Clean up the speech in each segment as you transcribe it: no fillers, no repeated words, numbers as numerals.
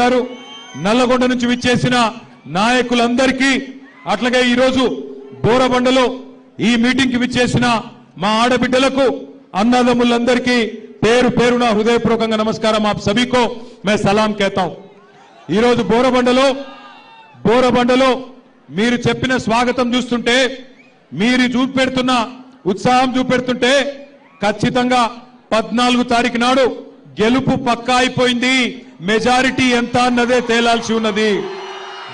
గారు నల్లగొండ నుంచి విచ్చేసిన నాయకులందరికీ అట్లాగే ఈ రోజు బోరబండలో ఈ మీటింగ్ కి విచ్చేసిన మా ఆడబిడ్డలకు అన్నదమ్ములందరికీ పేరు పేరున హృదయపూర్వకంగా నమస్కారం। आप सभी को मैं सलाम कहता हूं। ఈ రోజు బోరబండలో మీరు చెప్పిన స్వాగతం చూస్తుంటే మీరు చూపెడుతున్న ఉత్సాహం చూపెడుతుంటే ఖచ్చితంగా 14 తారీఖు నాడు గెలుపు పక్కా అయిపోయింది। మెజారిటీ ఎంత అన్నదే తేలాల్సి ఉన్నది।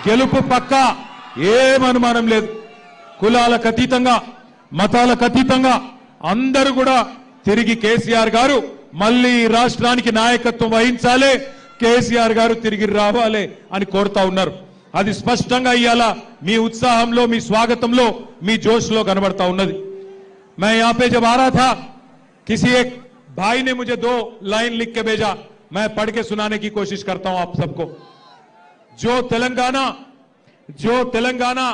గెలుపు పక్కా, ఏం అనుమానం లేదు। కులాలకు అతీతంగా మతాలకు అతీతంగా అందరూ కూడా తిరిగి కేసీఆర్ గారు మళ్ళీ రాష్ట్రానికి నాయకత్వం వహించాలి, కేసీఆర్ గారు తిరిగి రావాలి అని కోరుతా ఉన్నారు। అది స్పష్టంగా ఇయాల మీ उत्साहంలో మీ స్వాగతంలో మీ జోష్లో కనబడతా ఉన్నది। मैं यहां पे जब आ रहा था किसी एक भाई ने मुझे 2 लाइन लिख के भेजा, मैं पढ़ के सुनाने की कोशिश करता हूं आप सबको। जो तेलंगाना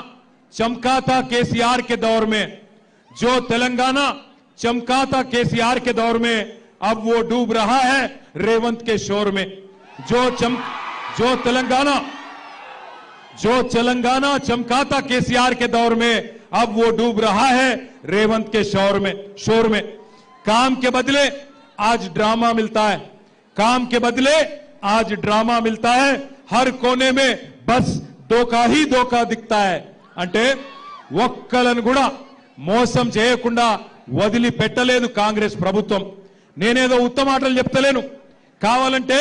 चमका था केसीआर के दौर में, जो तेलंगाना चमका था केसीआर के दौर में, अब वो डूब रहा है रेवंत के शोर में। जो तेलंगाना चमका था केसीआर के दौर में, अब वो डूब रहा है रेवंत के शोर में। काम के बदले आज ड्रामा मिलता है, काम के बदले आज ड्रामा मिलता है, हर कोने में बस धोखा ही धोखा दिखता है। అంటే ఒక్కలను కూడా మోసం చేయకుండా వదిలి పెట్టలేదు కాంగ్రెస్ ప్రభుత్వం। నేనేదో ఉత్తమ మాటలు చెప్తలేను, కావాలంటే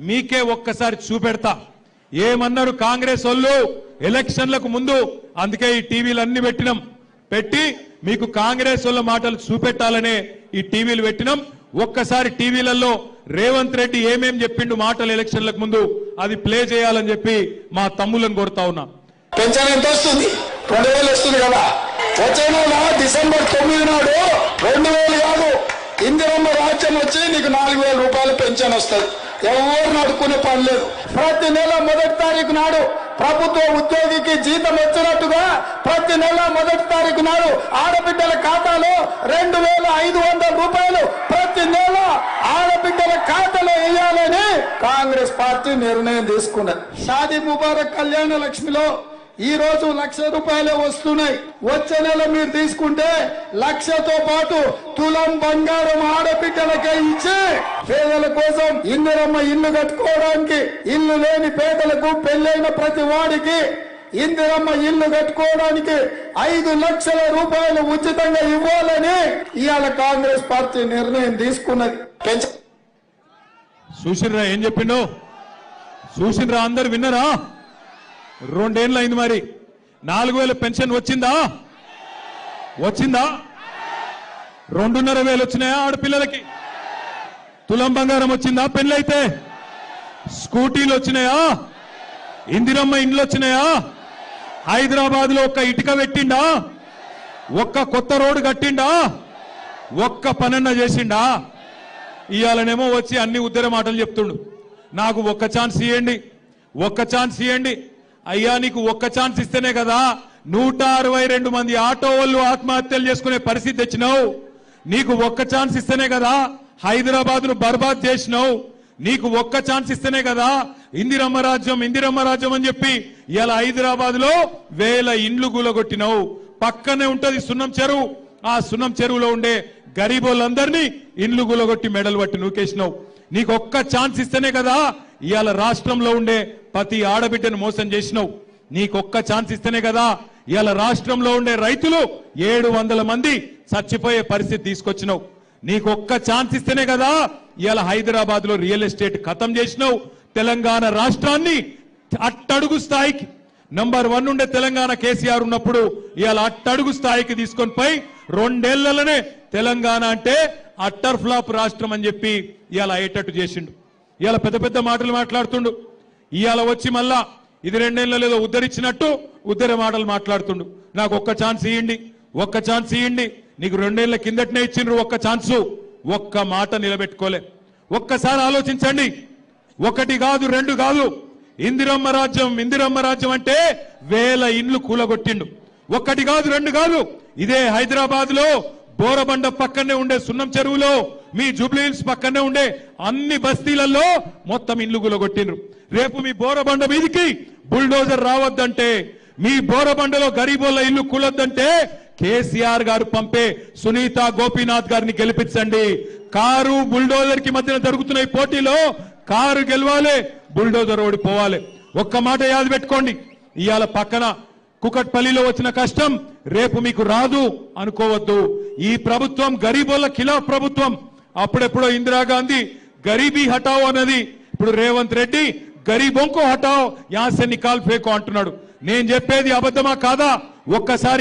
మీకే ఒక్కసారి చూపెడతా। ఏమన్నారు కాంగ్రెస్ వాళ్ళు ఎలక్షన్లకు ముందు, అందుకే ఈ టీవీలు అన్ని పెట్టి మీకు కాంగ్రెస్ వాళ్ళ మాటలు చూపెట్టాలనే ఈ టీవీలు పెట్టినాం। ఒక్కసారి టీవీలలో రేవంత్ రెడ్డి ఏమేం చెప్పిండు మాటలు ఎలక్షన్లకు ముందు అది ప్లే చేయాలని చెప్పి మా తమ్ములను కోరుతా ఉన్నా। పెన్షన్ ఎంత వస్తుంది? 2000 వస్తుంది కదా। వచ్చే నెల డిసెంబర్ 9 నాడు 2000 కాదు, ఇందిరమ్మ రాజ్యం వచ్చి నీకు 4000 రూపాయలు పెన్షన్ వస్తుంది। ఎవరు నడుకునే పని లేదు। ప్రతి నెల 1వ తారీఖు నాడు ప్రభుత్వ ఉద్యోగికి జీతం వచ్చినట్టుగా ప్రతి నెల 1వ తారీఖు నాడు ఆడబిడ్డల ఖాతాలో 2500 రూపాయలు ప్రతి నెల ఆడబిడ్డల ఖాతాలో వేయాలని కాంగ్రెస్ పార్టీ నిర్ణయం తీసుకున్నది। షాదీ ముబారక్ కళ్యాణ లక్ష్మిలో ఈ రోజు 1,00,000 రూపాయలే వస్తున్నాయి। వచ్చే నెల మీరు తీసుకుంటే 1,00,000తో పాటు తులం బంగారం ఆడబిడ్డలకే ఇచ్చి పేదల కోసం ఇందిరమ్మ ఇల్లు కట్టుకోవడానికి, ఇల్లు లేని పేదలకు పెళ్లైన ప్రతి వాడికి ఇందిరమ్మ ఇల్లు కట్టుకోవడానికి 5 లక్షల రూపాయలు ఉచితంగా ఇవ్వాలని ఇవాళ కాంగ్రెస్ పార్టీ నిర్ణయం తీసుకున్నది। చూసినరా ఏం చెప్పిండో? చూసినరా? అందరు విన్నరా? 2 ఏళ్ళు అయింది, మరి 4000 పెన్షన్ వచ్చిందా? 2,500 వచ్చినాయా ఆడపిల్లలకి? తులం బంగారం వచ్చిందా? పెళ్ళైతే స్కూటీలు వచ్చినాయా? ఇందిరమ్మ ఇండ్లు వచ్చినాయా? హైదరాబాద్ లో ఒక్క ఇటుక పెట్టిండా? ఒక్క కొత్త రోడ్డు కట్టిండా? ఒక్క పనన్న చేసిండా? ఇయాలనేమో వచ్చి అన్ని ఉద్దర మాటలు చెప్తుండు। నాకు ఒక్క ఛాన్స్ ఇవ్వండి అయ్యా, నీకు ఒక్క ఛాన్స్ ఇస్తేనే కదా 162 మంది ఆటో వాళ్ళు ఆత్మహత్యలు చేసుకునే పరిస్థితి తెచ్చినావు। నీకు ఒక్క ఛాన్స్ ఇస్తేనే కదా హైదరాబాద్ ను బర్బాద్ చేసినావు। నీకు ఒక్క ఛాన్స్ ఇస్తేనే కదా ఇందిరమ్మ రాజ్యం అని చెప్పి ఇలా హైదరాబాద్ లో 1000 ఇండ్లు కూలగొట్టినావు। పక్కనే ఉంటది సున్నం చెరువు, ఆ సున్నం చెరువులో ఉండే గరీబోళ్ళందరినీ ఇండ్లు కూలగొట్టి మెడలు పట్టి నూకేసినావు। నీకు ఒక్క ఛాన్స్ ఇస్తేనే కదా ఇవాళ రాష్ట్రంలో ఉండే ప్రతి ఆడబిడ్డను మోసం చేసినావు। నీకు ఒక్క ఛాన్స్ ఇస్తేనే కదా ఇవాళ రాష్ట్రంలో ఉండే రైతులు 700 మంది చచ్చిపోయే పరిస్థితి తీసుకొచ్చినావు। నీకు ఒక్క ఛాన్స్ ఇస్తేనే కదా ఇవాళ హైదరాబాద్ లో రియల్ ఎస్టేట్ ఖతం చేసినావు। తెలంగాణ రాష్ట్రాన్ని అట్టడుగు స్థాయికి నంబర్ 1 ఉండే తెలంగాణ కేసీఆర్ ఉన్నప్పుడు ఇవాళ అట్టడుగు స్థాయికి తీసుకొని పోయి 2 ఏళ్లలోనే తెలంగాణ అంటే అట్టర్ ఫ్లాప్ రాష్ట్రం అని చెప్పి ఇవాళ అయ్యేటట్టు చేసిండు। ఇవాళ పెద్ద మాటలు మాట్లాడుతుండు। ఇవాళ వచ్చి మళ్ళా ఇది 2 ఏళ్లలో ఏదో ఉద్దర మాటలు మాట్లాడుతుండు। నాకు ఒక్క ఛాన్స్ ఇవ్వండి, నీకు 2 ఏళ్ల కిందటనే ఇచ్చిండ్రు ఒక్క ఛాన్సు, ఒక్క మాట నిలబెట్టుకోలే। ఒక్కసారి ఆలోచించండి, 1 కాదు 2 కాదు, ఇందిరమ్మ రాజ్యం అంటే 1000 ఇండ్లు కూలగొట్టిండు। 1 కాదు 2 కాదు, ఇదే హైదరాబాద్ లో బోరబండ పక్కనే ఉండే సున్నం చెరువులో, మీ జూబ్లీ హిల్స్ పక్కనే ఉండే అన్ని బస్తీలలో మొత్తం ఇండ్లు కూలగొట్టిండ్రు। రేపు మీ బోరబండ మీదికి బుల్డోజర్ రావద్దంటే, మీ బోరబండలో గరీబోళ్ళ ఇల్లు కూలొద్దంటే కేసీఆర్ గారు పంపే సునీత గోపీనాథ్ గారిని గెలిపించండి. కారు బుల్డోజర్ కి మధ్యన జరుగుతున్న ఈ పోటీలో కారు గెలవాలి, బుల్డోజర్ ఓడిపోవాలి. ఒక్క మాట యాది పెట్టుకోండి, ఇవాళ పక్కన కుకట్పల్లిలో వచ్చిన కష్టం రేపు మీకు రాదు అనుకోవద్దు. ఈ ప్రభుత్వం గరీబోళ్ళ ఖిలాఫ్ ప్రభుత్వం. అప్పుడెప్పుడో ఇందిరాగాంధీ గరీబీ హటావో అన్నది, ఇప్పుడు రేవంత్ రెడ్డి గరీబోంకో హటావో యాసే నికాల్ ఫేకో అంటున్నాడు. నేను చెప్పేది అబద్ధమా కాదా ఒక్కసారి